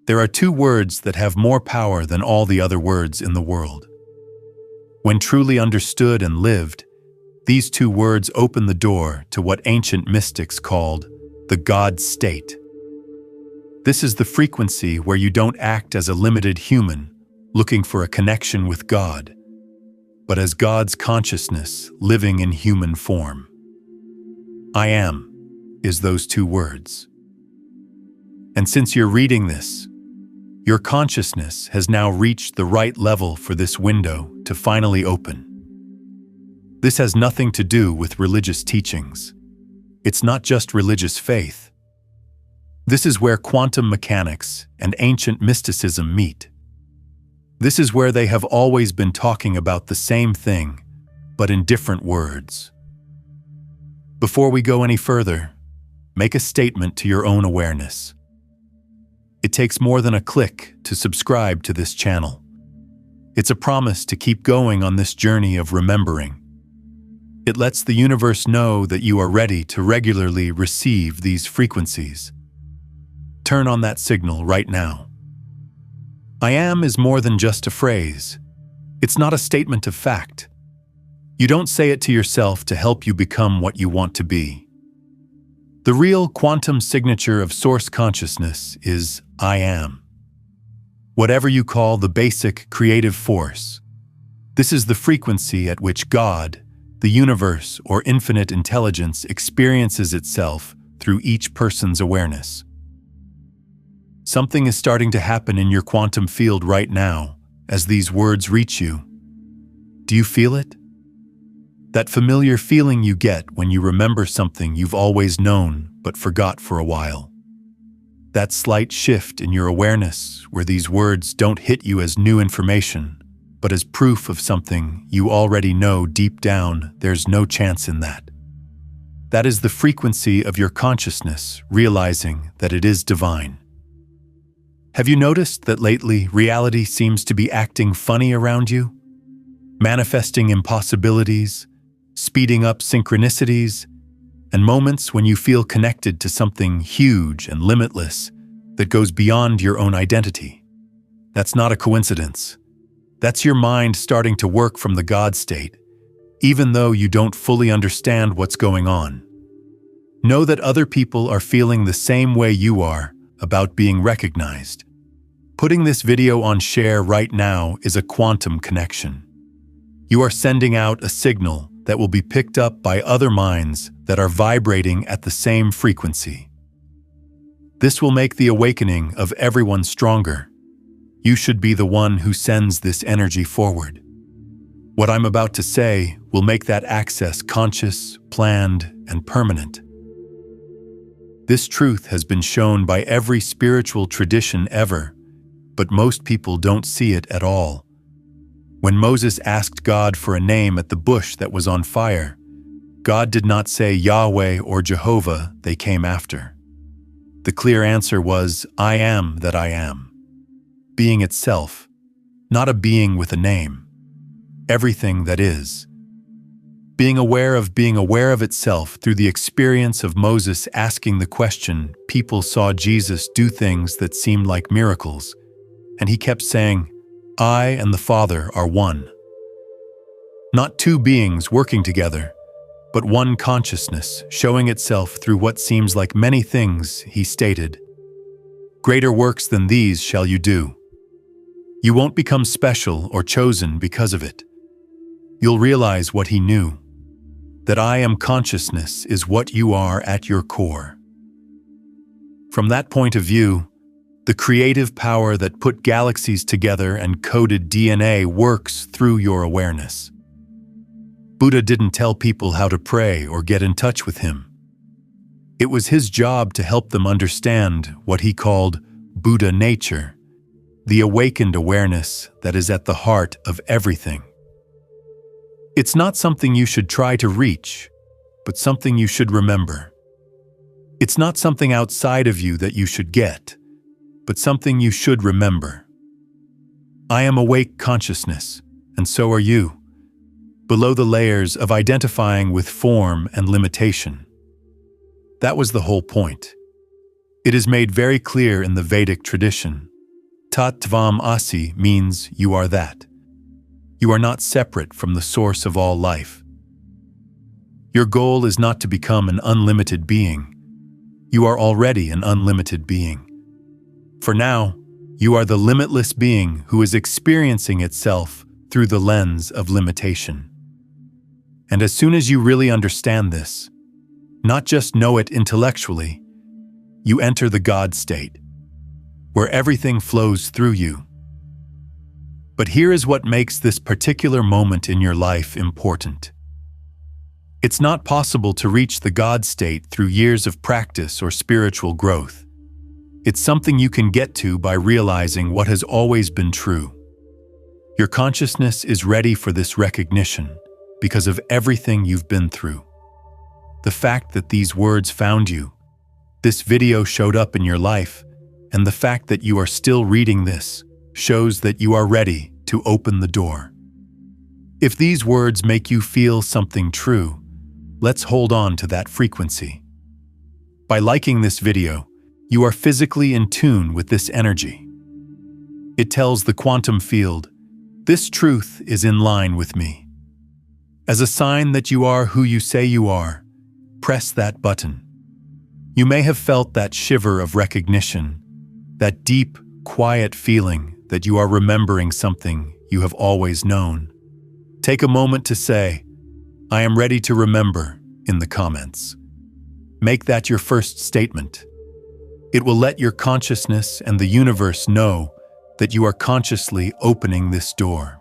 There are two words that have more power than all the other words in the world. When truly understood and lived, these two words open the door to what ancient mystics called the God state. This is the frequency where you don't act as a limited human looking for a connection with God, but as God's consciousness living in human form. I am is those two words. And since you're reading this, your consciousness has now reached the right level for this window to finally open. This has nothing to do with religious teachings. It's not just religious faith. This is where quantum mechanics and ancient mysticism meet. This is where they have always been talking about the same thing, but in different words. Before we go any further, make a statement to your own awareness. It takes more than a click to subscribe to this channel. It's a promise to keep going on this journey of remembering. It lets the universe know that you are ready to regularly receive these frequencies. Turn on that signal right now. I am is more than just a phrase. It's not a statement of fact. You don't say it to yourself to help you become what you want to be. The real quantum signature of source consciousness is I am. Whatever you call the basic creative force, this is the frequency at which God, the universe, or infinite intelligence experiences itself through each person's awareness. Something is starting to happen in your quantum field right now as these words reach you. Do you feel it? That familiar feeling you get when you remember something you've always known but forgot for a while. That slight shift in your awareness where these words don't hit you as new information, but as proof of something you already know deep down there's no chance in that. That is the frequency of your consciousness realizing that it is divine. Have you noticed that lately reality seems to be acting funny around you? Manifesting impossibilities, speeding up synchronicities, and moments when you feel connected to something huge and limitless that goes beyond your own identity. That's not a coincidence. That's your mind starting to work from the God state, even though you don't fully understand what's going on. Know that other people are feeling the same way you are about being recognized. Putting this video on share right now is a quantum connection. You are sending out a signal that will be picked up by other minds that are vibrating at the same frequency. This will make the awakening of everyone stronger. You should be the one who sends this energy forward. What I'm about to say will make that access conscious, planned, and permanent. This truth has been shown by every spiritual tradition ever, but most people don't see it at all. When Moses asked God for a name at the bush that was on fire, God did not say Yahweh or Jehovah they came after. The clear answer was, I am that I am. Being itself, not a being with a name. Everything that is. Being aware of itself through the experience of Moses asking the question, people saw Jesus do things that seemed like miracles, and he kept saying, I and the Father are one. Not two beings working together, but one consciousness showing itself through what seems like many things, he stated. Greater works than these shall you do. You won't become special or chosen because of it. You'll realize what he knew, that I am consciousness is what you are at your core. From that point of view, the creative power that put galaxies together and coded DNA works through your awareness. Buddha didn't tell people how to pray or get in touch with him. It was his job to help them understand what he called Buddha nature, the awakened awareness that is at the heart of everything. It's not something you should try to reach, but something you should remember. It's not something outside of you that you should get, but something you should remember. I am awake consciousness, and so are you, below the layers of identifying with form and limitation. That was the whole point. It is made very clear in the Vedic tradition Tat Tvam Asi means you are that. You are not separate from the source of all life. Your goal is not to become an unlimited being. You are already an unlimited being. For now, you are the limitless being who is experiencing itself through the lens of limitation. And as soon as you really understand this, not just know it intellectually, you enter the God state, where everything flows through you. But here is what makes this particular moment in your life important. It's not possible to reach the God state through years of practice or spiritual growth. It's something you can get to by realizing what has always been true. Your consciousness is ready for this recognition because of everything you've been through. The fact that these words found you, this video showed up in your life, and the fact that you are still reading this shows that you are ready to open the door. If these words make you feel something true, let's hold on to that frequency. By liking this video, you are physically in tune with this energy. It tells the quantum field, this truth is in line with me. As a sign that you are who you say you are, press that button. You may have felt that shiver of recognition, that deep, quiet feeling that you are remembering something you have always known. Take a moment to say, I am ready to remember, in the comments. Make that your first statement. It will let your consciousness and the universe know that you are consciously opening this door.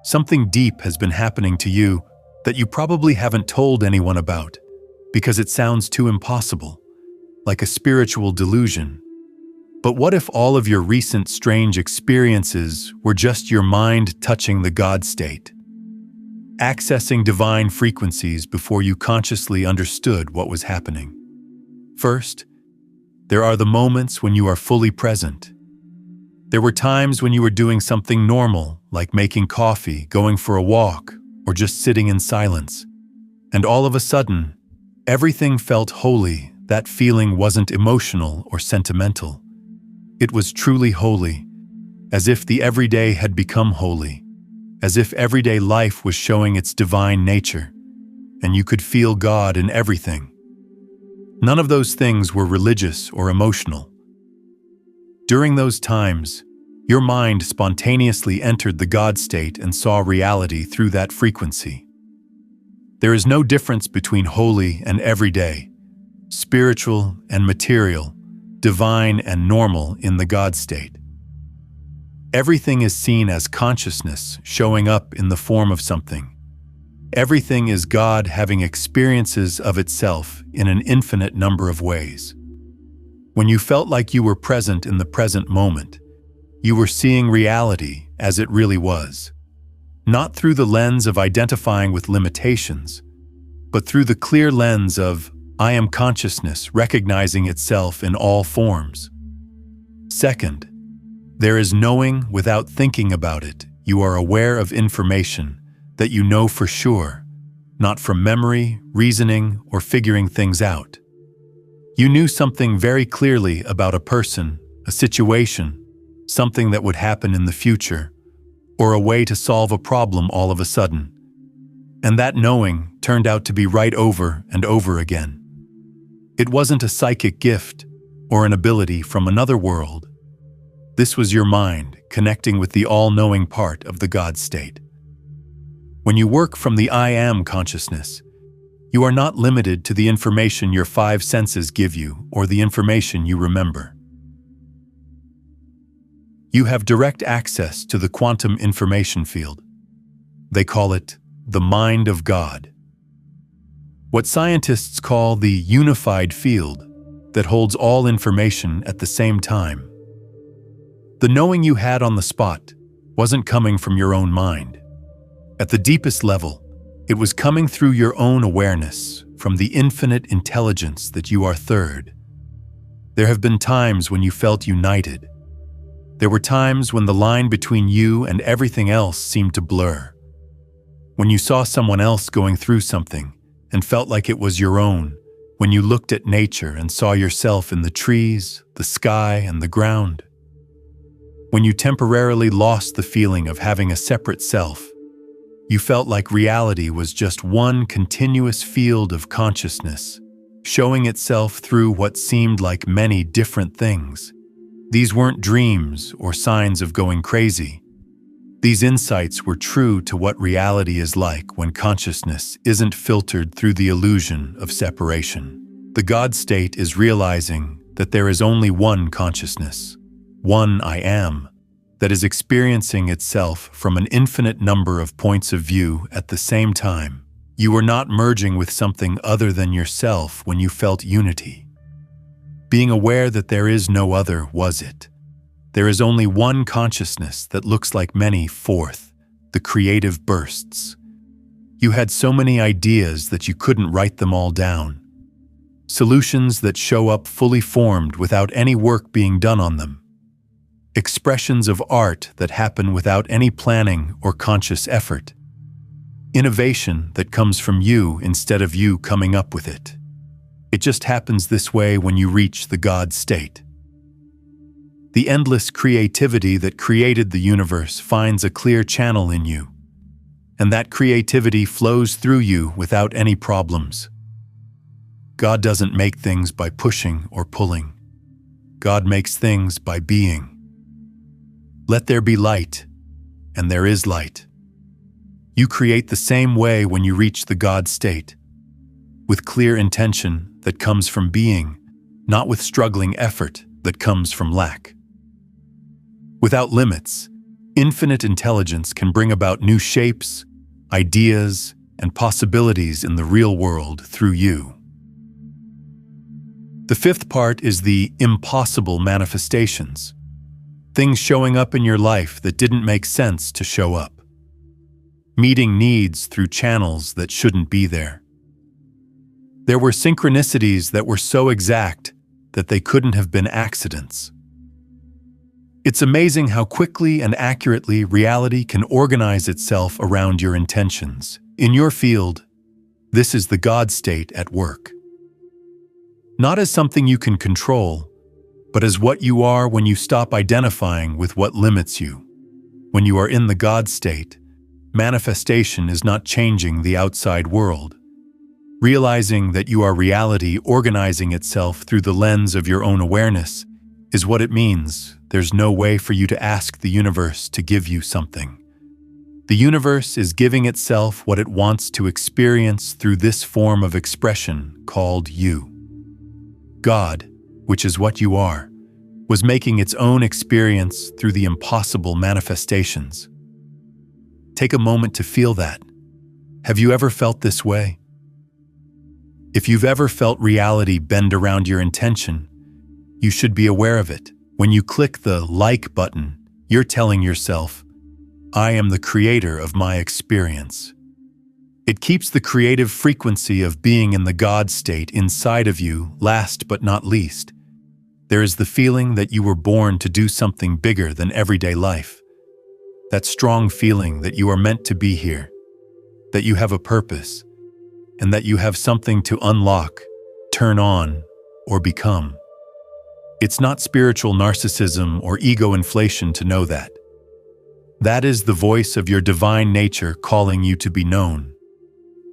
Something deep has been happening to you that you probably haven't told anyone about because it sounds too impossible, like a spiritual delusion. But what if all of your recent strange experiences were just your mind touching the God state, accessing divine frequencies before you consciously understood what was happening? First, there are the moments when you are fully present. There were times when you were doing something normal, like making coffee, going for a walk, or just sitting in silence. And all of a sudden, everything felt holy. That feeling wasn't emotional or sentimental. It was truly holy, as if the everyday had become holy, as if everyday life was showing its divine nature, and you could feel God in everything. None of those things were religious or emotional. During those times, your mind spontaneously entered the God state and saw reality through that frequency. There is no difference between holy and everyday, spiritual and material, divine and normal in the God state. Everything is seen as consciousness showing up in the form of something. Everything is God having experiences of itself in an infinite number of ways. When you felt like you were present in the present moment, you were seeing reality as it really was, not through the lens of identifying with limitations, but through the clear lens of I am consciousness recognizing itself in all forms. Second, there is knowing without thinking about it. You are aware of information that you know for sure, not from memory, reasoning, or figuring things out. You knew something very clearly about a person, a situation, something that would happen in the future, or a way to solve a problem all of a sudden. And that knowing turned out to be right over and over again. It wasn't a psychic gift or an ability from another world. This was your mind connecting with the all-knowing part of the God state. When you work from the I am consciousness, you are not limited to the information your five senses give you or the information you remember. You have direct access to the quantum information field. They call it the mind of God. What scientists call the unified field that holds all information at the same time. The knowing you had on the spot wasn't coming from your own mind. At the deepest level, it was coming through your own awareness, from the infinite intelligence that you are third. There have been times when you felt united. There were times when the line between you and everything else seemed to blur. When you saw someone else going through something and felt like it was your own, when you looked at nature and saw yourself in the trees, the sky, and the ground. when you temporarily lost the feeling of having a separate self. You felt like reality was just one continuous field of consciousness, showing itself through what seemed like many different things. These weren't dreams or signs of going crazy. These insights were true to what reality is like when consciousness isn't filtered through the illusion of separation. The God state is realizing that there is only one consciousness, one I am, that is experiencing itself from an infinite number of points of view at the same time. You were not merging with something other than yourself when you felt unity. Being aware that there is no other was it. There is only one consciousness that looks like many. Fourth, the creative bursts. You had so many ideas that you couldn't write them all down. Solutions that show up fully formed without any work being done on them. Expressions of art that happen without any planning or conscious effort. Innovation that comes from you instead of you coming up with it. It just happens this way when you reach the God state. The endless creativity that created the universe finds a clear channel in you, and that creativity flows through you without any problems. God doesn't make things by pushing or pulling. God makes things by being. Let there be light, and there is light. You create the same way when you reach the God state, with clear intention that comes from being, not with struggling effort that comes from lack. Without limits, infinite intelligence can bring about new shapes, ideas, and possibilities in the real world through you. The fifth part is the impossible manifestations. Things showing up in your life that didn't make sense to show up. Meeting needs through channels that shouldn't be there. There were synchronicities that were so exact that they couldn't have been accidents. It's amazing how quickly and accurately reality can organize itself around your intentions. In your field, this is the God state at work. Not as something you can control, but as what you are when you stop identifying with what limits you. When you are in the God state, manifestation is not changing the outside world. Realizing that you are reality organizing itself through the lens of your own awareness is what it means. There's no way for you to ask the universe to give you something. The universe is giving itself what it wants to experience through this form of expression called you. God, which is what you are, was making its own experience through the impossible manifestations. Take a moment to feel that. Have you ever felt this way? If you've ever felt reality bend around your intention, you should be aware of it. When you click the like button, you're telling yourself, I am the creator of my experience. It keeps the creative frequency of being in the God state inside of you. Last but not least, there is the feeling that you were born to do something bigger than everyday life. That strong feeling that you are meant to be here, that you have a purpose, and that you have something to unlock, turn on, or become. It's not spiritual narcissism or ego inflation to know that. That is the voice of your divine nature calling you to be known.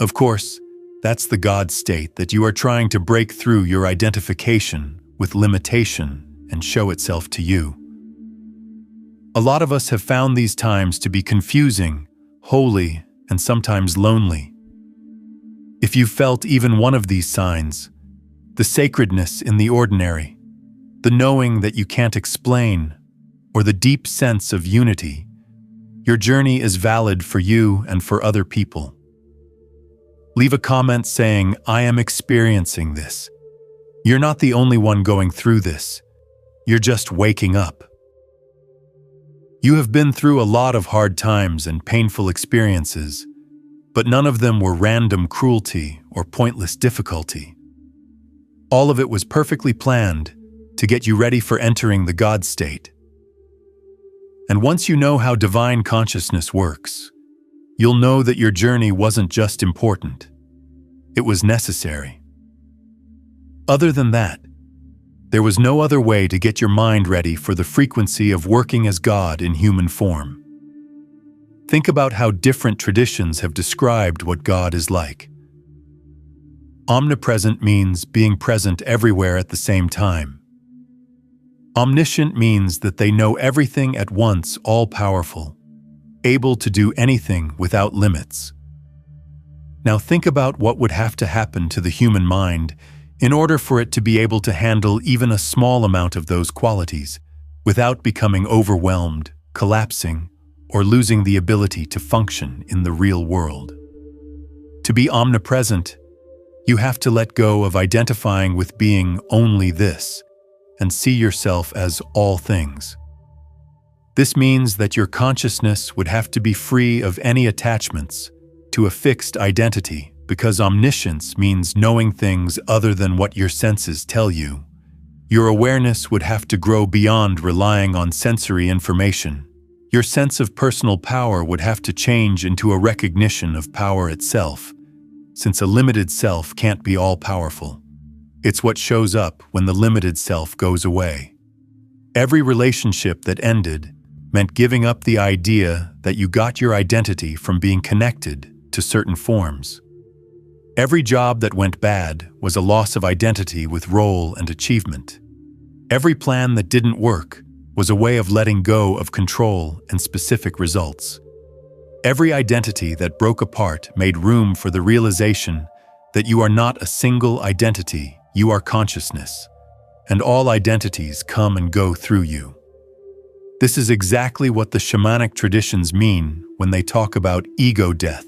Of course, that's the God state that you are trying to break through your identification with limitation and show itself to you. A lot of us have found these times to be confusing, holy, and sometimes lonely. If you felt even one of these signs, the sacredness in the ordinary, the knowing that you can't explain, or the deep sense of unity, your journey is valid for you and for other people. Leave a comment saying, I am experiencing this. You're not the only one going through this. You're just waking up. You have been through a lot of hard times and painful experiences, but none of them were random cruelty or pointless difficulty. All of it was perfectly planned to get you ready for entering the God state. And once you know how divine consciousness works, you'll know that your journey wasn't just important, it was necessary. Other than that, There was no other way to get your mind ready for the frequency of working as God in human form. Think about how different traditions have described what God is like. Omnipresent means being present everywhere at the same time. Omniscient means that they know everything at once, all-powerful, able to do anything without limits. Now think about what would have to happen to the human mind in order for it to be able to handle even a small amount of those qualities without becoming overwhelmed, collapsing, or losing the ability to function in the real world. To be omnipresent, you have to let go of identifying with being only this and see yourself as all things. This means that your consciousness would have to be free of any attachments to a fixed identity, because omniscience means knowing things other than what your senses tell you. Your awareness would have to grow beyond relying on sensory information. Your sense of personal power would have to change into a recognition of power itself, since a limited self can't be all-powerful. It's what shows up when the limited self goes away. Every relationship that ended meant giving up the idea that you got your identity from being connected to certain forms. Every job that went bad was a loss of identity with role and achievement. Every plan that didn't work was a way of letting go of control and specific results. Every identity that broke apart made room for the realization that you are not a single identity, you are consciousness, and all identities come and go through you. This is exactly what the shamanic traditions mean when they talk about ego death.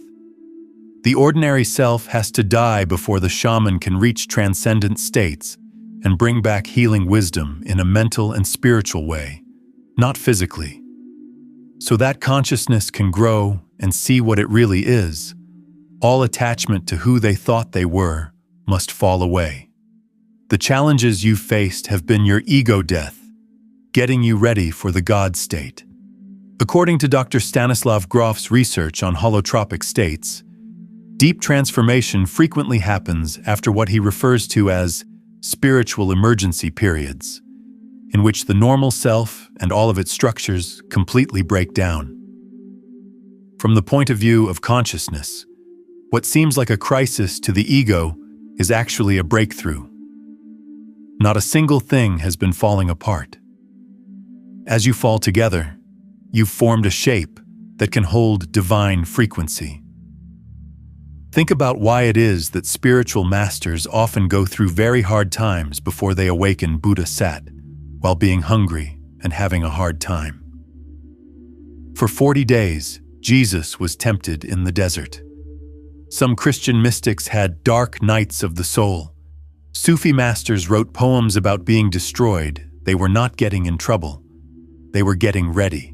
The ordinary self has to die before the shaman can reach transcendent states and bring back healing wisdom in a mental and spiritual way, not physically. So that consciousness can grow and see what it really is. All attachment to who they thought they were must fall away. The challenges you've faced have been your ego death, getting you ready for the God state. According to Dr. Stanislav Grof's research on holotropic states, deep transformation frequently happens after what he refers to as spiritual emergency periods, in which the normal self and all of its structures completely break down. From the point of view of consciousness, what seems like a crisis to the ego is actually a breakthrough. Not a single thing has been falling apart. As you fall together, you've formed a shape that can hold divine frequency. Think about why it is that spiritual masters often go through very hard times before they awaken Buddha sat, while being hungry and having a hard time. For 40 days, Jesus was tempted in the desert. Some Christian mystics had dark nights of the soul. Sufi masters wrote poems about being destroyed. They were not getting in trouble. They were getting ready.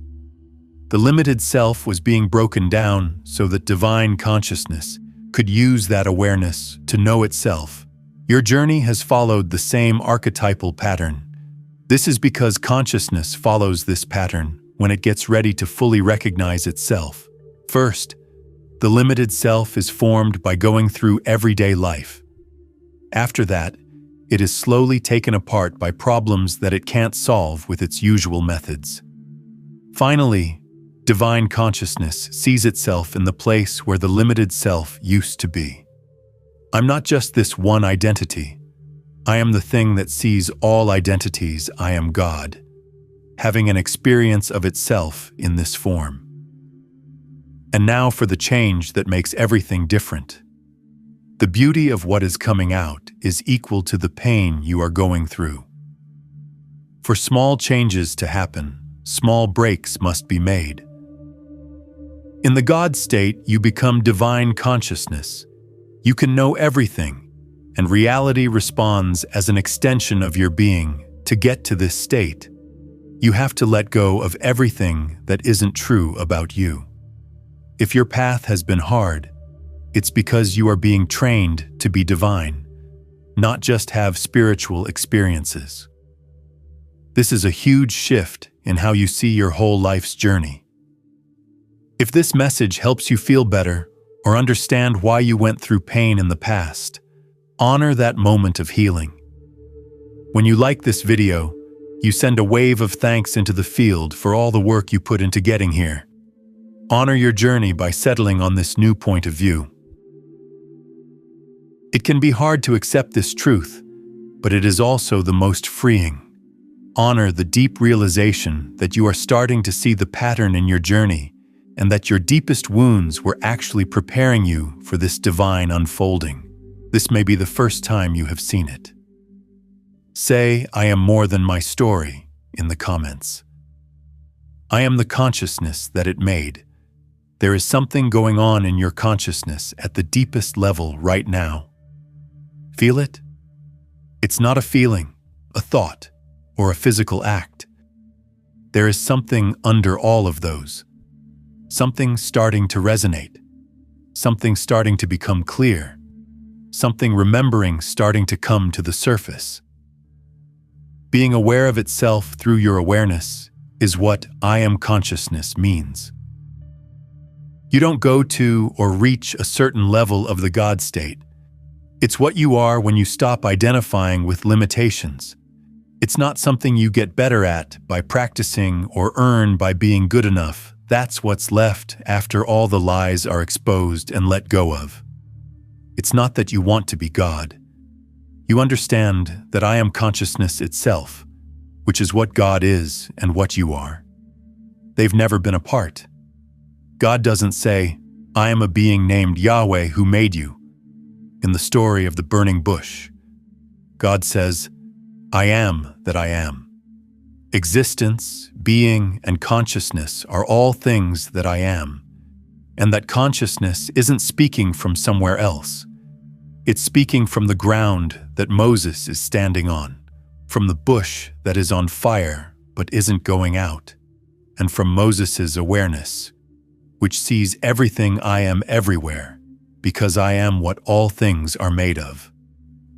The limited self was being broken down so that divine consciousness could use that awareness to know itself. Your journey has followed the same archetypal pattern. This is because consciousness follows this pattern when it gets ready to fully recognize itself. First, the limited self is formed by going through everyday life. After that, it is slowly taken apart by problems that it can't solve with its usual methods. Finally, divine consciousness sees itself in the place where the limited self used to be. I'm not just this one identity. I am the thing that sees all identities. I am God, having an experience of itself in this form. And now for the change that makes everything different. The beauty of what is coming out is equal to the pain you are going through. For small changes to happen, small breaks must be made. In the God state, you become divine consciousness. You can know everything, and reality responds as an extension of your being. To get to this state, you have to let go of everything that isn't true about you. If your path has been hard, it's because you are being trained to be divine, not just have spiritual experiences. This is a huge shift in how you see your whole life's journey. If this message helps you feel better or understand why you went through pain in the past, honor that moment of healing. When you like this video, you send a wave of thanks into the field for all the work you put into getting here. Honor your journey by settling on this new point of view. It can be hard to accept this truth, but it is also the most freeing. Honor the deep realization that you are starting to see the pattern in your journey and that your deepest wounds were actually preparing you for this divine unfolding. This may be the first time you have seen it. Say, "I am more than my story," in the comments. I am the consciousness that it made. There is something going on in your consciousness at the deepest level right now. Feel it? It's not a feeling, a thought, or a physical act. There is something under all of those. Something starting to resonate. Something starting to become clear. Something remembering starting to come to the surface. Being aware of itself through your awareness is what I am consciousness means. You don't go to or reach a certain level of the God state. It's what you are when you stop identifying with limitations. It's not something you get better at by practicing or earn by being good enough. That's what's left after all the lies are exposed and let go of. It's not that you want to be God. You understand that I am consciousness itself, which is what God is and what you are. They've never been apart. God doesn't say, "I am a being named Yahweh who made you." In the story of the burning bush, God says, "I am that I am." Existence, being, and consciousness are all things that I am, and that consciousness isn't speaking from somewhere else. It's speaking from the ground that Moses is standing on, from the bush that is on fire but isn't going out, and from Moses's awareness, which sees everything I am everywhere, because I am what all things are made of.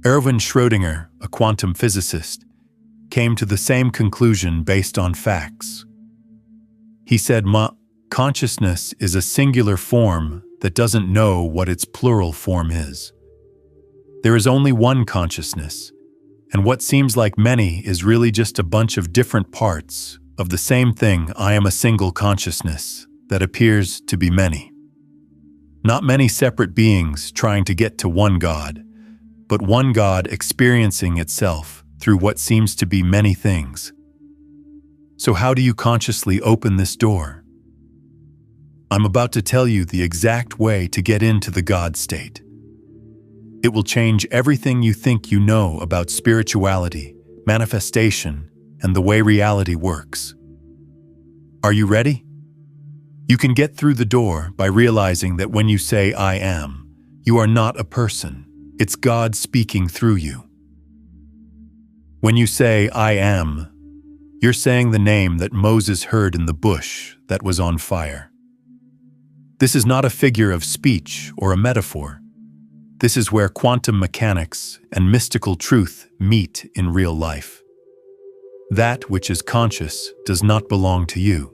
Erwin Schrödinger, a quantum physicist, came to the same conclusion based on facts. He said, consciousness is a singular form that doesn't know what its plural form is. There is only one consciousness, and what seems like many is really just a bunch of different parts of the same thing. I am a single consciousness that appears to be many. Not many separate beings trying to get to one God, but one God experiencing itself through what seems to be many things. So how do you consciously open this door? I'm about to tell you the exact way to get into the God state. It will change everything you think you know about spirituality, manifestation, and the way reality works. Are you ready? You can get through the door by realizing that when you say "I am," you are not a person. It's God speaking through you. When you say "I am," you're saying the name that Moses heard in the bush that was on fire. This is not a figure of speech or a metaphor. This is where quantum mechanics and mystical truth meet in real life. That which is conscious does not belong to you.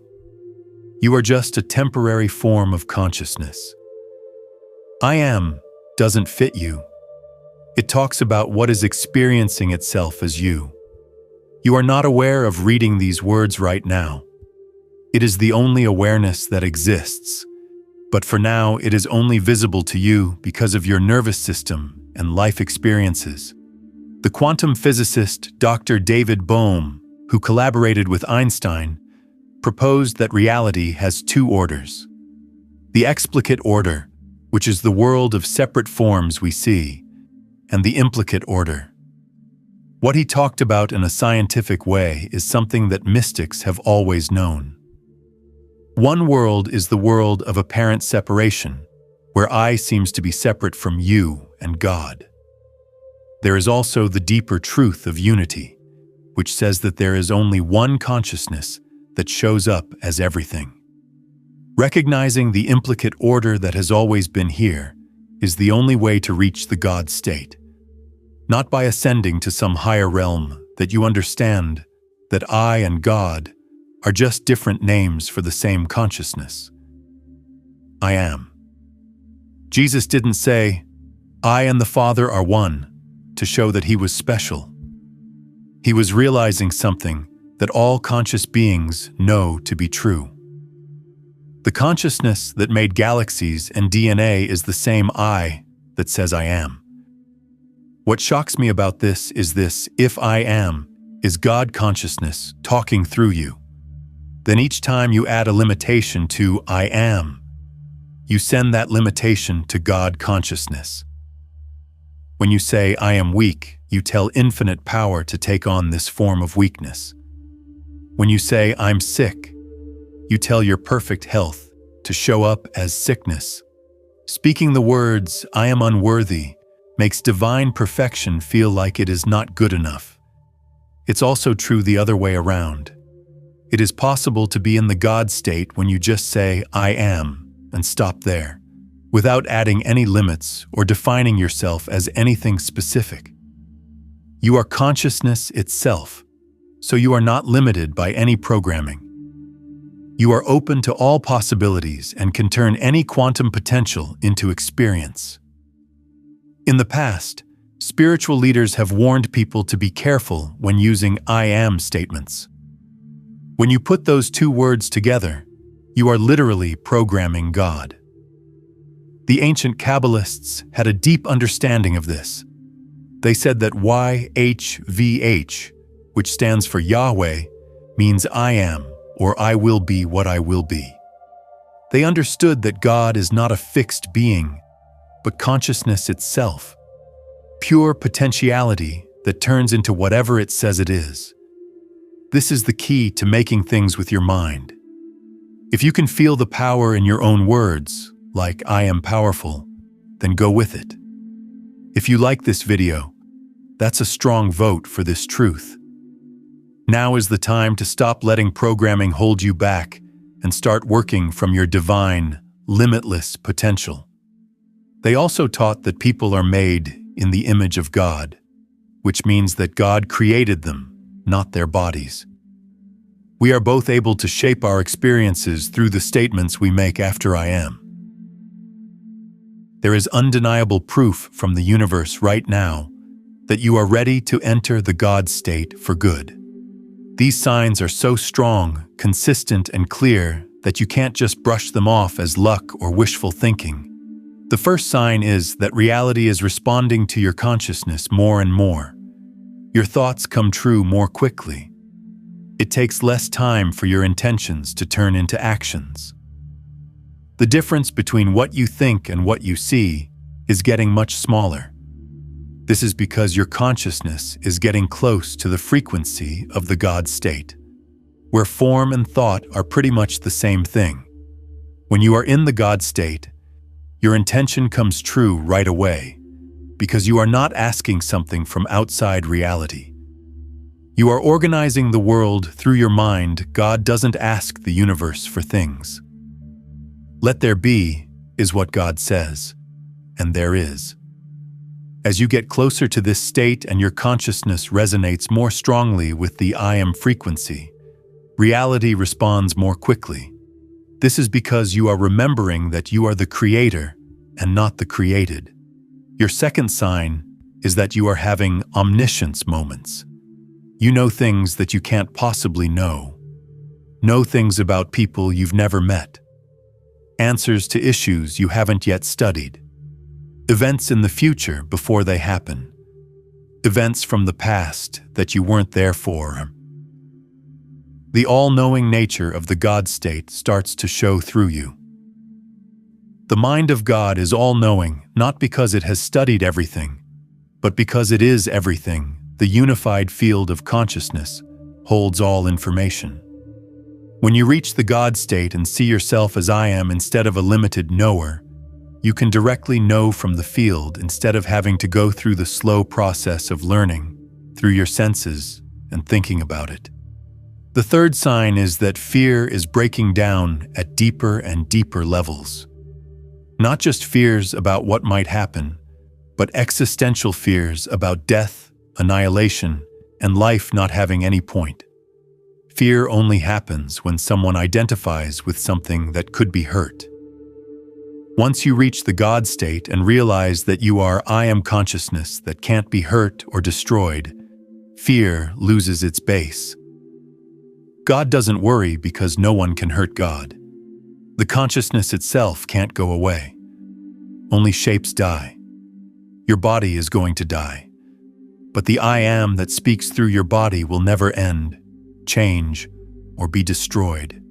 You are just a temporary form of consciousness. I am doesn't fit you. It talks about what is experiencing itself as you. You are not aware of reading these words right now. It is the only awareness that exists. But for now, it is only visible to you because of your nervous system and life experiences. The quantum physicist Dr. David Bohm, who collaborated with Einstein, proposed that reality has two orders. The explicate order, which is the world of separate forms we see, and the implicate order. What he talked about in a scientific way is something that mystics have always known. One world is the world of apparent separation, where I seems to be separate from you and God. There is also the deeper truth of unity, which says that there is only one consciousness that shows up as everything. Recognizing the implicate order that has always been here is the only way to reach the God state. Not by ascending to some higher realm that you understand that I and God are just different names for the same consciousness. I am. Jesus didn't say, "I and the Father are one," to show that he was special. He was realizing something that all conscious beings know to be true. The consciousness that made galaxies and DNA is the same I that says I am. What shocks me about this is if I am is God consciousness talking through you. Then each time you add a limitation to I am, you send that limitation to God consciousness. When you say I am weak, you tell infinite power to take on this form of weakness. When you say I'm sick, you tell your perfect health to show up as sickness. Speaking the words I am unworthy makes divine perfection feel like it is not good enough. It's also true the other way around. It is possible to be in the God state when you just say I am and stop there, without adding any limits or defining yourself as anything specific. You are consciousness itself, so you are not limited by any programming. You are open to all possibilities and can turn any quantum potential into experience. In the past, spiritual leaders have warned people to be careful when using I am statements. When you put those two words together, you are literally programming God. The ancient Kabbalists had a deep understanding of this. They said that YHVH, which stands for Yahweh, means I am, or I will be what I will be. They understood that God is not a fixed being, but consciousness itself, pure potentiality that turns into whatever it says it is. This is the key to making things with your mind. If you can feel the power in your own words, like I am powerful, then go with it. If you like this video, that's a strong vote for this truth. Now is the time to stop letting programming hold you back and start working from your divine, limitless potential. They also taught that people are made in the image of God, which means that God created them, not their bodies. We are both able to shape our experiences through the statements we make after I am. There is undeniable proof from the universe right now that you are ready to enter the God state for good. These signs are so strong, consistent, and clear that you can't just brush them off as luck or wishful thinking. The first sign is that reality is responding to your consciousness more and more. Your thoughts come true more quickly. It takes less time for your intentions to turn into actions. The difference between what you think and what you see is getting much smaller. This is because your consciousness is getting close to the frequency of the God state, where form and thought are pretty much the same thing. When you are in the God state, your intention comes true right away, because you are not asking something from outside reality. You are organizing the world through your mind. God doesn't ask the universe for things. Let there be is what God says, and there is. As you get closer to this state and your consciousness resonates more strongly with the I am frequency, reality responds more quickly. This is because you are remembering that you are the creator and not the created. Your second sign is that you are having omniscience moments. You know things that you can't possibly know. Know things about people you've never met. Answers to issues you haven't yet studied. Events in the future before they happen. Events from the past that you weren't there for. The all-knowing nature of the God state starts to show through you. The mind of God is all-knowing not because it has studied everything, but because it is everything. The unified field of consciousness holds all information. When you reach the God state and see yourself as I am instead of a limited knower, you can directly know from the field instead of having to go through the slow process of learning through your senses and thinking about it. The third sign is that fear is breaking down at deeper and deeper levels. Not just fears about what might happen, but existential fears about death, annihilation, and life not having any point. Fear only happens when someone identifies with something that could be hurt. Once you reach the God state and realize that you are I am consciousness that can't be hurt or destroyed, fear loses its base. God doesn't worry because no one can hurt God. The consciousness itself can't go away. Only shapes die. Your body is going to die. But the I am that speaks through your body will never end, change, or be destroyed.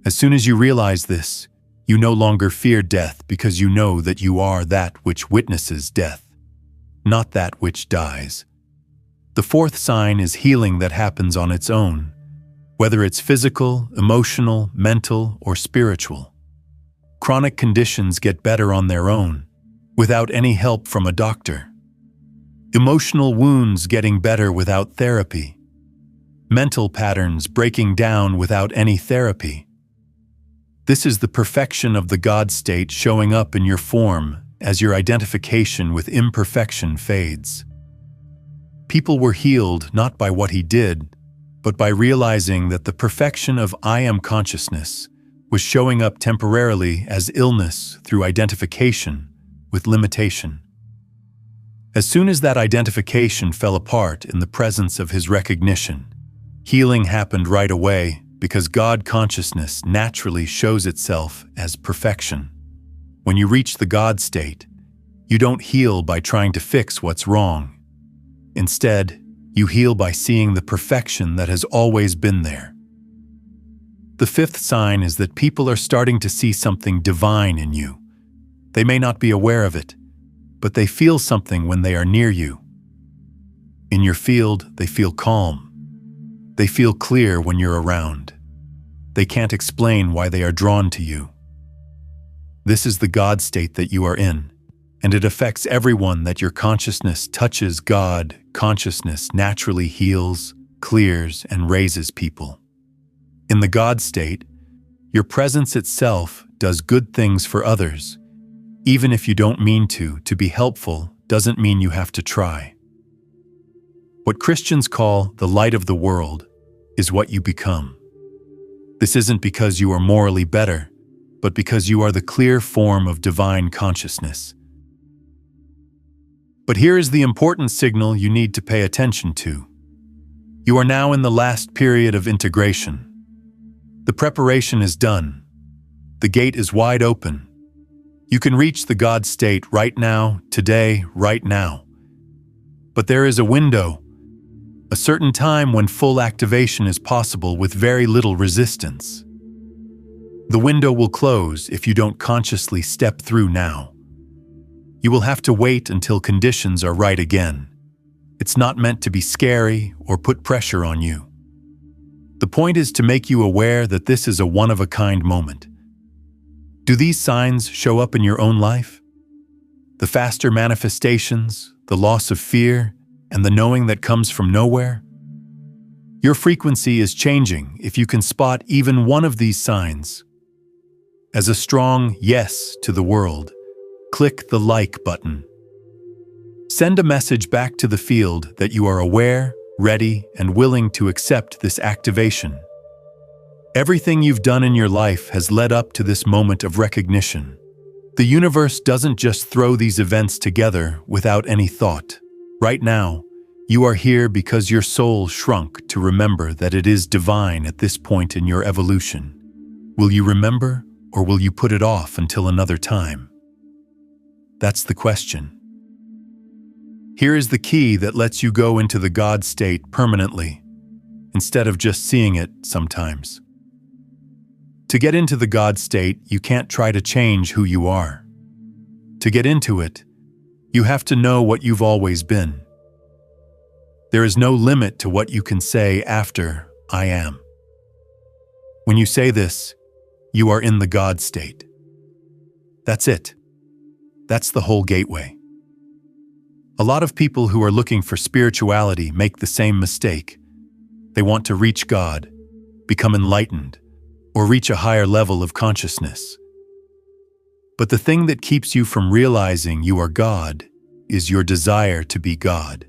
As soon as you realize this, you no longer fear death because you know that you are that which witnesses death, not that which dies. The fourth sign is healing that happens on its own, whether it's physical, emotional, mental, or spiritual. Chronic conditions get better on their own, without any help from a doctor. Emotional wounds getting better without therapy. Mental patterns breaking down without any therapy. This is the perfection of the God state showing up in your form as your identification with imperfection fades. People were healed not by what he did, but by realizing that the perfection of I am consciousness was showing up temporarily as illness through identification with limitation. As soon as that identification fell apart in the presence of his recognition, healing happened right away because God consciousness naturally shows itself as perfection. When you reach the God state, you don't heal by trying to fix what's wrong. Instead, you heal by seeing the perfection that has always been there. The fifth sign is that people are starting to see something divine in you. They may not be aware of it, but they feel something when they are near you. In your field, they feel calm. They feel clear when you're around. They can't explain why they are drawn to you. This is the God state that you are in, and it affects everyone that your consciousness touches. God consciousness naturally heals, clears, and raises people. In the God state, your presence itself does good things for others. Even if you don't mean to be helpful doesn't mean you have to try. What Christians call the light of the world is what you become. This isn't because you are morally better, but because you are the clear form of divine consciousness. But here is the important signal you need to pay attention to. You are now in the last period of integration. The preparation is done. The gate is wide open. You can reach the God state right now, today, right now. But there is a window, a certain time when full activation is possible with very little resistance. The window will close if you don't consciously step through now. You will have to wait until conditions are right again. It's not meant to be scary or put pressure on you. The point is to make you aware that this is a one-of-a-kind moment. Do these signs show up in your own life? The faster manifestations, the loss of fear, and the knowing that comes from nowhere? Your frequency is changing if you can spot even one of these signs. As a strong yes to the world, click the like button. Send a message back to the field that you are aware, ready, and willing to accept this activation. Everything you've done in your life has led up to this moment of recognition. The universe doesn't just throw these events together without any thought. Right now, you are here because your soul shrunk to remember that it is divine at this point in your evolution. Will you remember, or will you put it off until another time? That's the question. Here is the key that lets you go into the God state permanently, instead of just seeing it sometimes. To get into the God state, you can't try to change who you are. To get into it, you have to know what you've always been. There is no limit to what you can say after I am. When you say this, you are in the God state. That's it. That's the whole gateway. A lot of people who are looking for spirituality make the same mistake. They want to reach God, become enlightened, or reach a higher level of consciousness. But the thing that keeps you from realizing you are God is your desire to be God.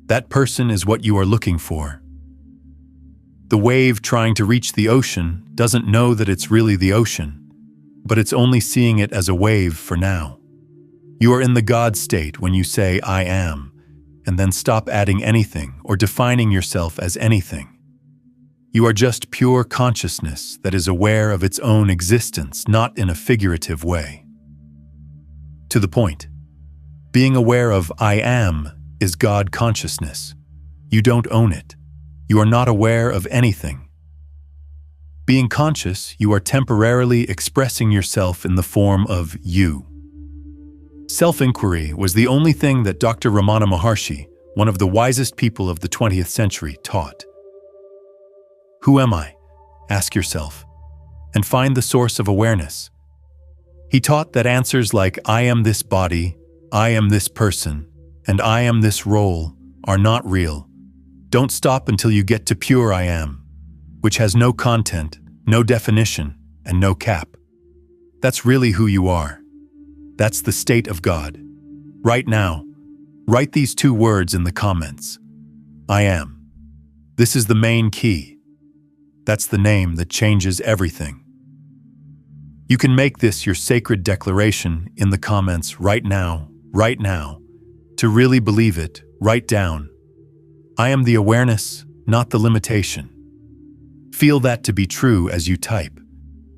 That person is what you are looking for. The wave trying to reach the ocean doesn't know that it's really the ocean, but it's only seeing it as a wave for now. You are in the God state when you say I am, and then stop adding anything or defining yourself as anything. You are just pure consciousness that is aware of its own existence, not in a figurative way. To the point, being aware of I am is God consciousness. You don't own it. You are not aware of anything. Being conscious, you are temporarily expressing yourself in the form of you. Self-inquiry was the only thing that Dr. Ramana Maharshi, one of the wisest people of the 20th century, taught. Who am I? Ask yourself, and find the source of awareness. He taught that answers like I am this body, I am this person, and I am this role are not real. Don't stop until you get to pure I am, which has no content, no definition, and no cap. That's really who you are. That's the state of God. Right now, write these 2 words in the comments. I am. This is the main key. That's the name that changes everything. You can make this your sacred declaration in the comments right now. To really believe it, write down, I am the awareness, not the limitation. Feel that to be true as you type.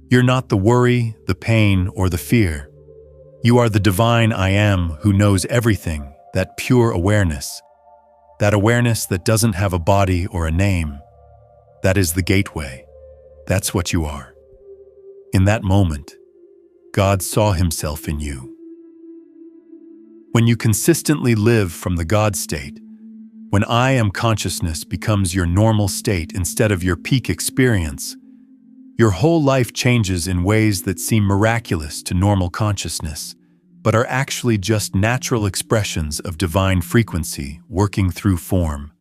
You're not the worry, the pain, or the fear. You are the divine I am who knows everything, that pure awareness. That awareness that doesn't have a body or a name. That is the gateway. That's what you are. In that moment, God saw himself in you. When you consistently live from the God state, when I am consciousness becomes your normal state instead of your peak experience, your whole life changes in ways that seem miraculous to normal consciousness, but are actually just natural expressions of divine frequency working through form.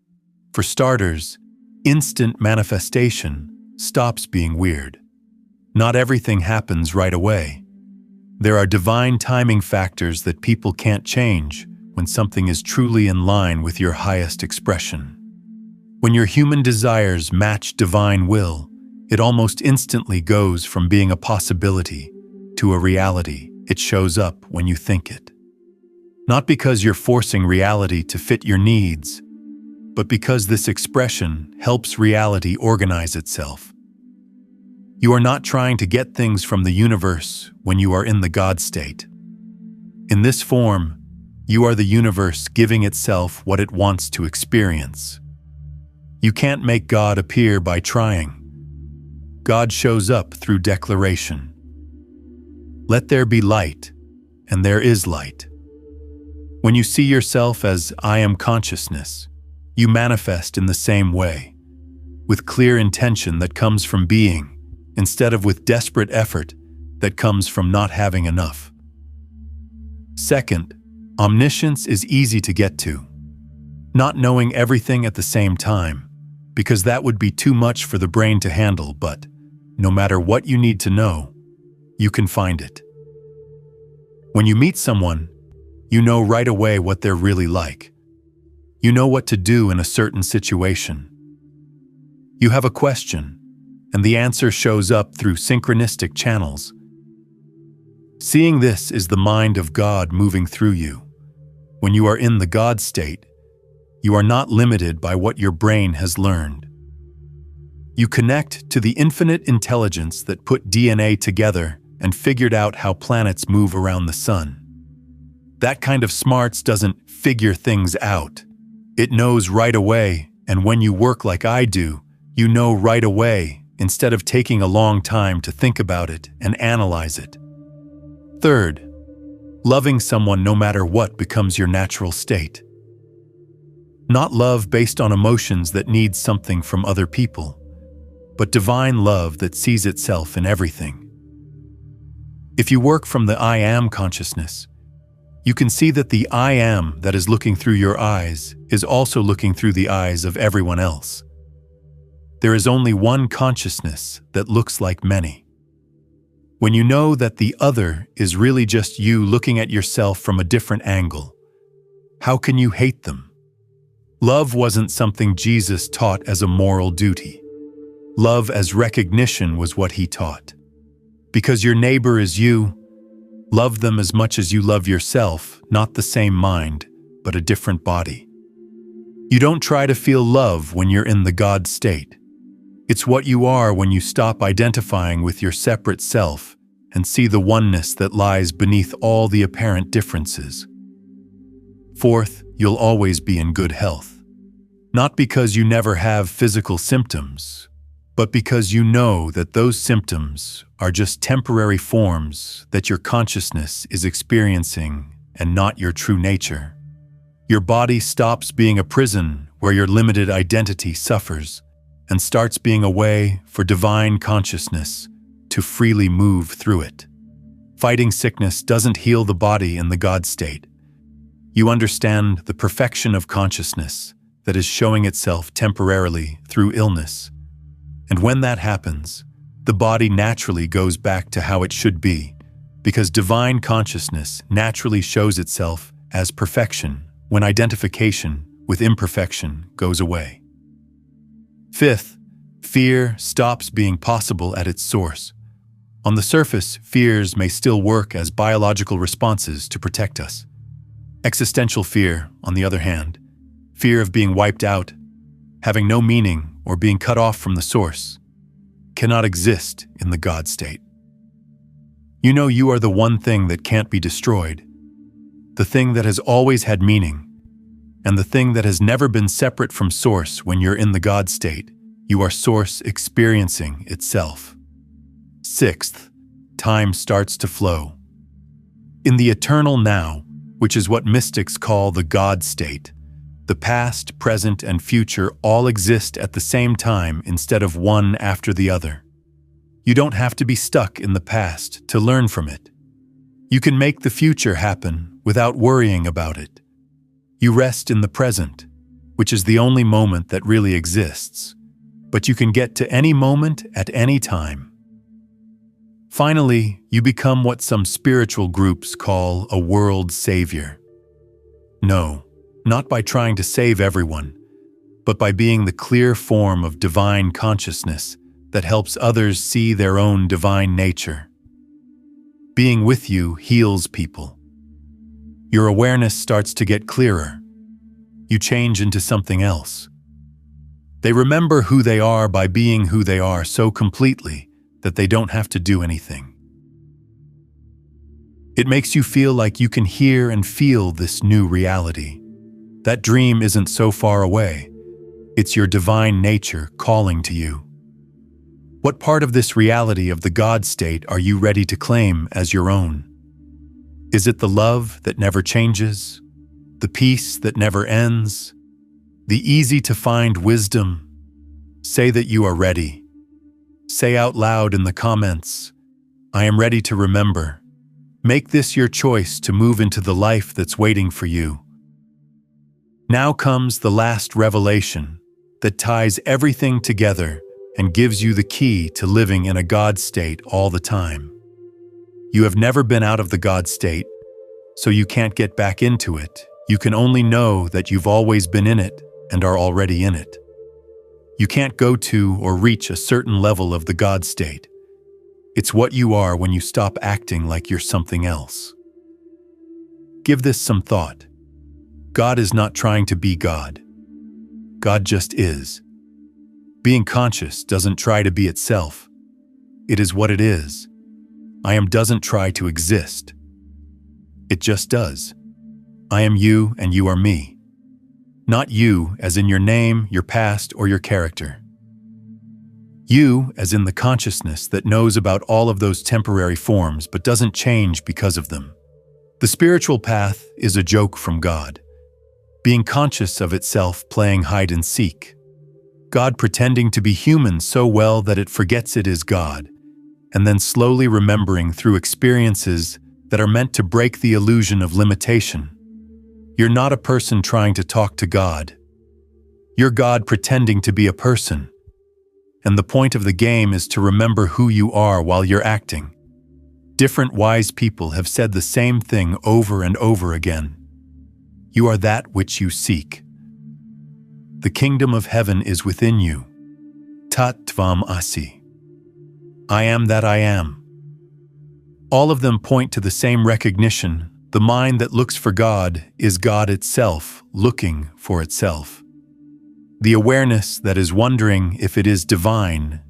For starters, instant manifestation stops being weird. Not everything happens right away. There are divine timing factors that people can't change when something is truly in line with your highest expression. When your human desires match divine will, it almost instantly goes from being a possibility to a reality. It shows up when you think it. Not because you're forcing reality to fit your needs, but because this expression helps reality organize itself. You are not trying to get things from the universe when you are in the God state. In this form, you are the universe giving itself what it wants to experience. You can't make God appear by trying. God shows up through declaration. Let there be light, and there is light. When you see yourself as I am consciousness, you manifest in the same way, with clear intention that comes from being, instead of with desperate effort that comes from not having enough. Second, omniscience is easy to get to. Not knowing everything at the same time, because that would be too much for the brain to handle, but no matter what you need to know, you can find it. When you meet someone, you know right away what they're really like. You know what to do in a certain situation. You have a question, and the answer shows up through synchronistic channels. Seeing this is the mind of God moving through you. When you are in the God state, you are not limited by what your brain has learned. You connect to the infinite intelligence that put DNA together and figured out how planets move around the sun. That kind of smarts doesn't figure things out. It knows right away, and when you work like I do, you know right away, instead of taking a long time to think about it and analyze it. Third, loving someone no matter what becomes your natural state. Not love based on emotions that need something from other people, but divine love that sees itself in everything. If you work from the I am consciousness, you can see that the I am that is looking through your eyes is also looking through the eyes of everyone else. There is only one consciousness that looks like many. When you know that the other is really just you looking at yourself from a different angle, how can you hate them? Love wasn't something Jesus taught as a moral duty. Love as recognition was what he taught. Because your neighbor is you, love them as much as you love yourself, not the same mind, but a different body. You don't try to feel love when you're in the God state. It's what you are when you stop identifying with your separate self and see the oneness that lies beneath all the apparent differences. Fourth, you'll always be in good health. Not because you never have physical symptoms, but because you know that those symptoms are just temporary forms that your consciousness is experiencing and not your true nature. Your body stops being a prison where your limited identity suffers and starts being a way for divine consciousness to freely move through it. Fighting sickness doesn't heal the body in the God state. You understand the perfection of consciousness that is showing itself temporarily through illness. And when that happens, the body naturally goes back to how it should be, because divine consciousness naturally shows itself as perfection when identification with imperfection goes away. Fifth, fear stops being possible at its source. On the surface, fears may still work as biological responses to protect us. Existential fear, on the other hand, fear of being wiped out, having no meaning, or being cut off from the source, cannot exist in the God state. You know you are the one thing that can't be destroyed, the thing that has always had meaning, and the thing that has never been separate from source. When you're in the God state, you are source experiencing itself. Sixth, time starts to flow. In the eternal now, which is what mystics call the God state, the past, present, and future all exist at the same time instead of one after the other. You don't have to be stuck in the past to learn from it. You can make the future happen without worrying about it. You rest in the present, which is the only moment that really exists, but you can get to any moment at any time. Finally, you become what some spiritual groups call a world savior. No, not by trying to save everyone, but by being the clear form of divine consciousness that helps others see their own divine nature. Being with you heals people. Your awareness starts to get clearer. You change into something else. They remember who they are by being who they are so completely that they don't have to do anything. It makes you feel like you can hear and feel this new reality. That dream isn't so far away. It's your divine nature calling to you. What part of this reality of the God state are you ready to claim as your own? Is it the love that never changes? The peace that never ends? The easy-to-find wisdom? Say that you are ready. Say out loud in the comments, "I am ready to remember." Make this your choice to move into the life that's waiting for you. Now comes the last revelation that ties everything together and gives you the key to living in a God state all the time. You have never been out of the God state, so you can't get back into it. You can only know that you've always been in it and are already in it. You can't go to or reach a certain level of the God state. It's what you are when you stop acting like you're something else. Give this some thought. God is not trying to be God. God just is. Being conscious doesn't try to be itself. It is what it is. I am doesn't try to exist. It just does. I am you and you are me. Not you as in your name, your past, or your character. You as in the consciousness that knows about all of those temporary forms but doesn't change because of them. The spiritual path is a joke from God. Being conscious of itself playing hide and seek. God pretending to be human so well that it forgets it is God, and then slowly remembering through experiences that are meant to break the illusion of limitation. You're not a person trying to talk to God. You're God pretending to be a person. And the point of the game is to remember who you are while you're acting. Different wise people have said the same thing over and over again. You are that which you seek. The kingdom of heaven is within you. Tat Tvam Asi. I am that I am. All of them point to the same recognition. The mind that looks for God is God itself looking for itself. The awareness that is wondering if it is divine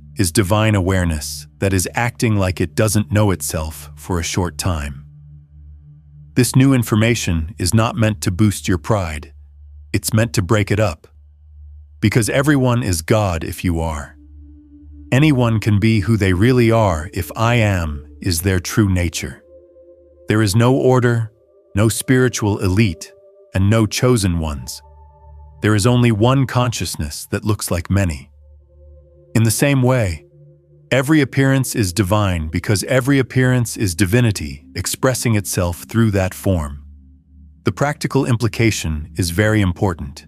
awareness that is acting like it doesn't know itself for a short time. This new information is not meant to boost your pride. It's meant to break it up. Because everyone is God if you are. Anyone can be who they really are if I am is their true nature. There is no order, no spiritual elite, and no chosen ones. There is only one consciousness that looks like many. In the same way, every appearance is divine because every appearance is divinity expressing itself through that form. The practical implication is very important.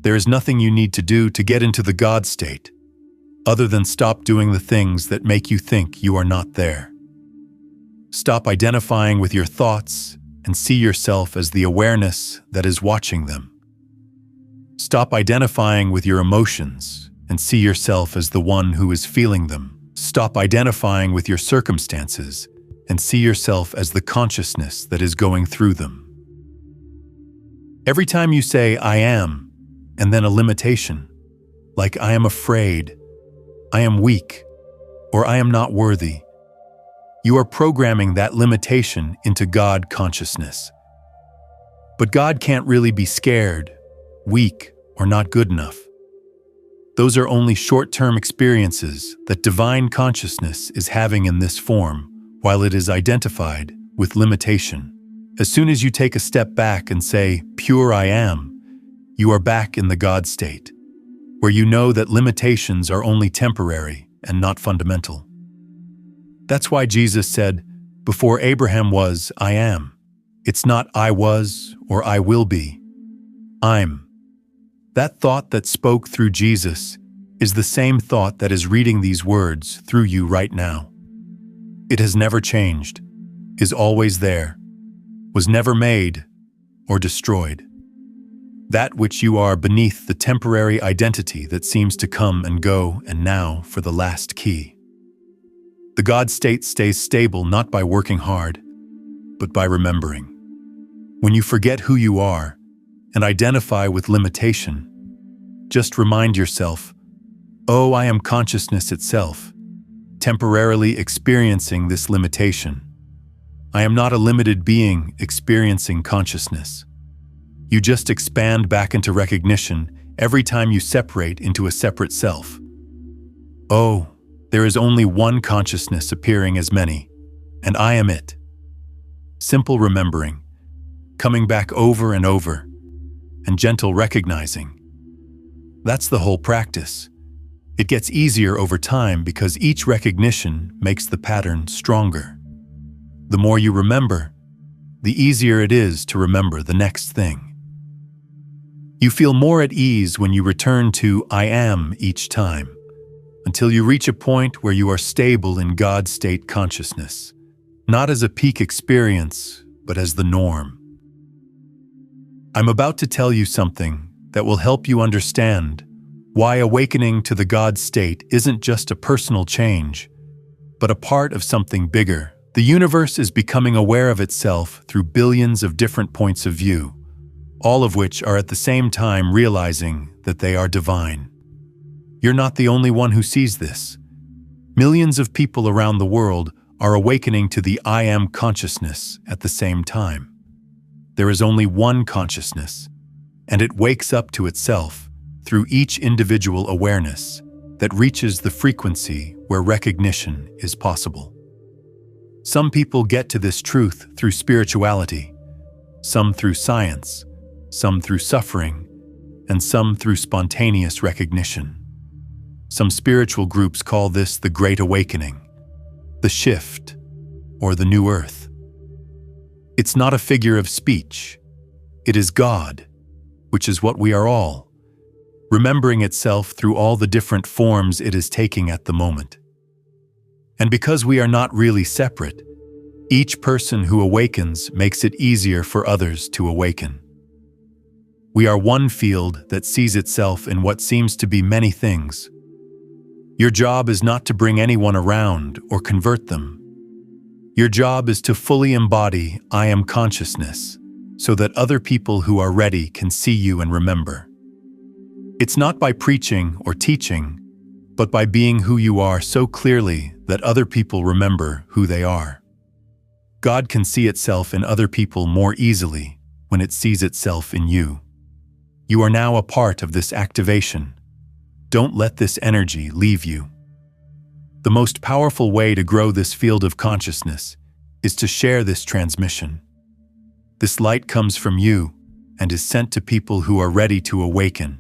There is nothing you need to do to get into the God state, other than stop doing the things that make you think you are not there. Stop identifying with your thoughts and see yourself as the awareness that is watching them. Stop identifying with your emotions and see yourself as the one who is feeling them. Stop identifying with your circumstances and see yourself as the consciousness that is going through them. Every time you say, I am, and then a limitation, like I am afraid, I am weak, or I am not worthy, you are programming that limitation into God consciousness. But God can't really be scared, weak, or not good enough. Those are only short-term experiences that divine consciousness is having in this form while it is identified with limitation. As soon as you take a step back and say, pure I am, you are back in the God state, where you know that limitations are only temporary and not fundamental. That's why Jesus said, before Abraham was, I am. It's not I was or I will be. I'm. That thought that spoke through Jesus is the same thought that is reading these words through you right now. It has never changed, is always there, was never made or destroyed. That which you are beneath the temporary identity that seems to come and go and now for the last key. The God state stays stable not by working hard, but by remembering. When you forget who you are and identify with limitation, just remind yourself, oh, I am consciousness itself, temporarily experiencing this limitation. I am not a limited being experiencing consciousness. You just expand back into recognition every time you separate into a separate self. Oh, there is only one consciousness appearing as many, and I am it. Simple remembering, coming back over and over, and gentle recognizing. That's the whole practice. It gets easier over time because each recognition makes the pattern stronger. The more you remember, the easier it is to remember the next thing. You feel more at ease when you return to I am each time, until you reach a point where you are stable in God state consciousness, not as a peak experience, but as the norm. I'm about to tell you something that will help you understand why awakening to the God state isn't just a personal change, but a part of something bigger. The universe is becoming aware of itself through billions of different points of view, all of which are at the same time realizing that they are divine. You're not the only one who sees this. Millions of people around the world are awakening to the I am consciousness at the same time. There is only one consciousness, and it wakes up to itself through each individual awareness that reaches the frequency where recognition is possible. Some people get to this truth through spirituality, some through science, some through suffering, and some through spontaneous recognition. Some spiritual groups call this the Great Awakening, the shift, or the new earth. It's not a figure of speech. It is God, which is what we are all, remembering itself through all the different forms it is taking at the moment. And because we are not really separate, each person who awakens makes it easier for others to awaken. We are one field that sees itself in what seems to be many things. Your job is not to bring anyone around or convert them. Your job is to fully embody I am consciousness so that other people who are ready can see you and remember. It's not by preaching or teaching, but by being who you are so clearly that other people remember who they are. God can see itself in other people more easily when it sees itself in you. You are now a part of this activation. Don't let this energy leave you. The most powerful way to grow this field of consciousness is to share this transmission. This light comes from you and is sent to people who are ready to awaken,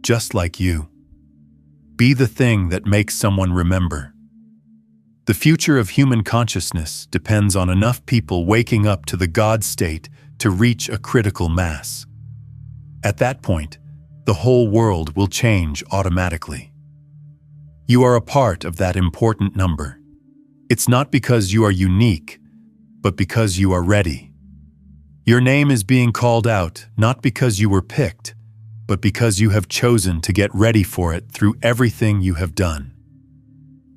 just like you. Be the thing that makes someone remember. The future of human consciousness depends on enough people waking up to the God state to reach a critical mass. At that point, the whole world will change automatically. You are a part of that important number. It's not because you are unique, but because you are ready. Your name is being called out not because you were picked, but because you have chosen to get ready for it through everything you have done.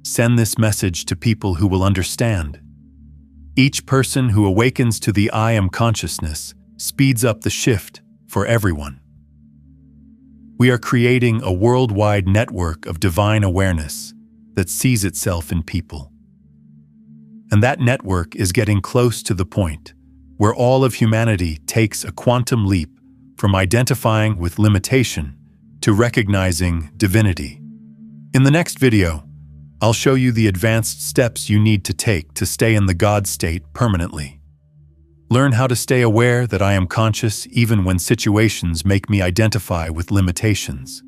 Send this message to people who will understand. Each person who awakens to the I am consciousness speeds up the shift for everyone. We are creating a worldwide network of divine awareness that sees itself in people. And that network is getting close to the point where all of humanity takes a quantum leap from identifying with limitation to recognizing divinity. In the next video, I'll show you the advanced steps you need to take to stay in the God state permanently. Learn how to stay aware that I am conscious even when situations make me identify with limitations.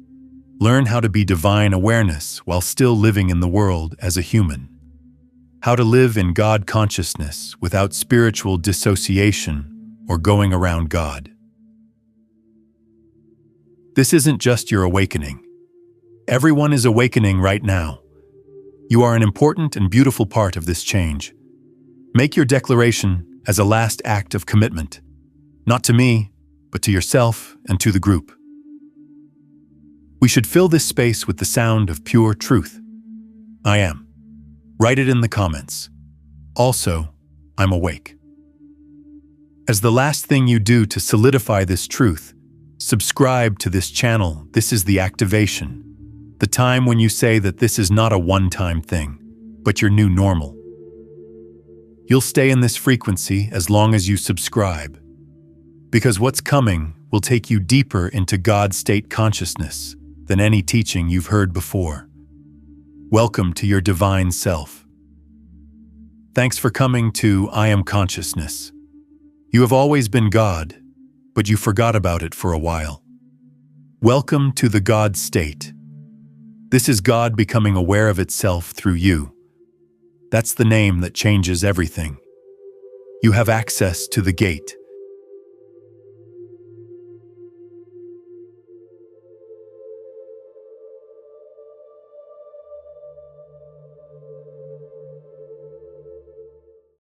Learn how to be divine awareness while still living in the world as a human. How to live in God consciousness without spiritual dissociation or going around God. This isn't just your awakening. Everyone is awakening right now. You are an important and beautiful part of this change. Make your declaration as a last act of commitment, not to me, but to yourself and to the group. We should fill this space with the sound of pure truth. I am. Write it in the comments. Also, I'm awake. As the last thing you do to solidify this truth, subscribe to this channel. This is the activation. The time when you say that this is not a one-time thing, but your new normal. You'll stay in this frequency as long as you subscribe, because what's coming will take you deeper into God state consciousness than any teaching you've heard before. Welcome to your divine self. Thanks for coming to I Am Consciousness. You have always been God, but you forgot about it for a while. Welcome to the God state. This is God becoming aware of itself through you. That's the name that changes everything. You have access to the gate.